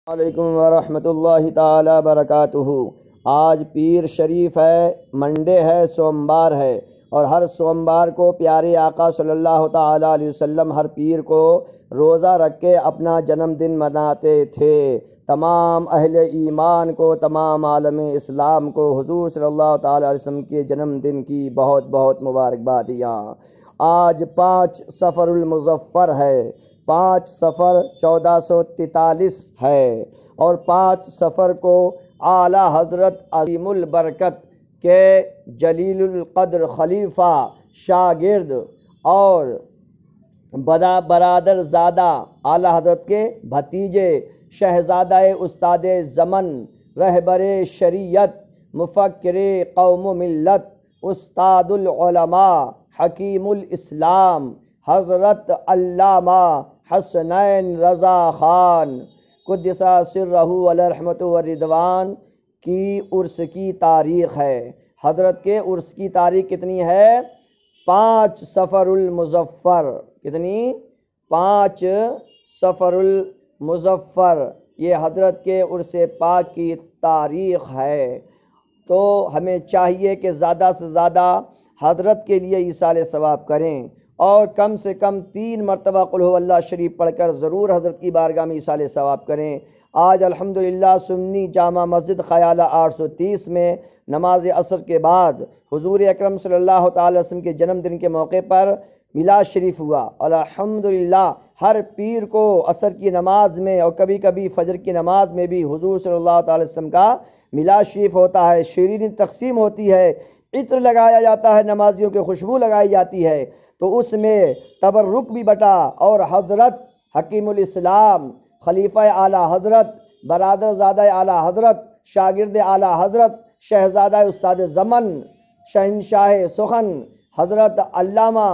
علیکم ورحمۃ اللہ تعالی وبرکاتہ۔ آج پیر شریف ہے، منڈے ہے، سوموار ہے، اور ہر سوموار کو پیارے آقا صلی اللہ تعالی علیہ وسلم ہر پیر کو روزہ رکھ کے اپنا جنم دن مناتے تھے۔ تمام اہل ایمان کو، تمام عالم اسلام کو حضور صلی اللہ تعالی علیہ وسلم کے جنم دن کی بہت بہت مبارکبادیاں۔ آج 5 صفر المظفر ہے، 5 صفر 1443 ہے، اور 5 صفر کو اعلیٰ حضرت عظیم البرکت کے جلیل القدر خلیفہ شاگرد اور برادر زادہ اعلیٰ حضرت کے بھتیجے شہزادہ استاد زمن، رہبر شریعت، مفکر قوم و ملت، استاد العلماء، حکیم الاسلام، حضرت علامہ حسنین رضا خان قدس سرہ علیہ رحمت و رضوان کی عرس کی تاریخ ہے۔ حضرت کے عرس کی تاریخ کتنی ہے؟ 5 صفر المظفر۔ کتنی؟ 5 صفر المظفر، یہ حضرت کے عرس پاک کی تاریخ ہے۔ تو ہمیں چاہیے کہ زیادہ سے زیادہ حضرت کے لیے ایصال ثواب کریں، اور کم سے کم 3 مرتبہ قل هو اللہ شریف پڑھ کر ضرور حضرت کی بارگاہ میں ایصال ثواب کریں۔ آج الحمدللہ سنی جامع مسجد خیالہ 830 میں نماز عصر کے بعد حضور اکرم صلی اللہ تعالی وسلم کے جنم دن کے موقع پر میلاد شریف ہوا، اور الحمدللہ ہر پیر کو عصر کی نماز میں اور کبھی کبھی فجر کی نماز میں بھی حضور صلی اللہ تعالی وسلم کا میلاد شریف ہوتا ہے، شیرینی تقسیم ہوتی ہے، عطر لگایا جاتا ہے، نمازیوں کے خوشبو لگائی جاتی ہے، تو اس میں تبرک بھی بٹا، اور حضرت حکیم الاسلام، خلیفہ اعلیٰ حضرت، برادر زادہ اعلیٰ حضرت، شاگرد اعلیٰ حضرت، شہزادہ استاد زمن، شہنشاہ سخن، حضرت علامہ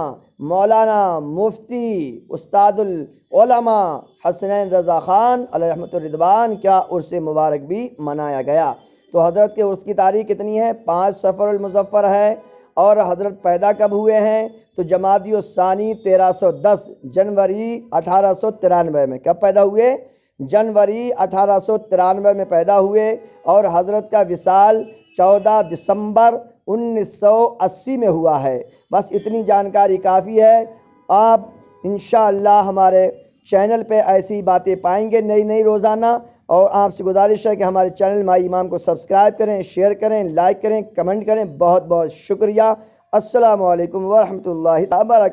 مولانا مفتی استاد العلماء حسنین رضا خان علیہ رحمت الرضوان کیا عرس مبارک بھی منایا گیا۔ تو حضرت کے عرس کی تاریخ کتنی ہے؟ 5 صفر المظفر ہے، اور حضرت پیدا کب ہوئے ہیں؟ تو جمادی الثانی 1310، جنوری 1893 میں۔ کب پیدا ہوئے؟ جنوری 1893 میں پیدا ہوئے، اور حضرت کا وصال 14 دسمبر 1980 میں ہوا ہے۔ بس اتنی جانکاری کافی ہے۔ آپ انشاءاللہ ہمارے چینل پہ ایسی باتیں پائیں گے نئی نئی روزانہ، اور آپ سے گزارش ہے کہ ہمارے چینل مائی امام کو سبسکرائب کریں، شیئر کریں، لائک کریں، کمنٹ کریں۔ بہت بہت شکریہ۔ السلام علیکم ورحمۃ اللہ وبرکاتہ۔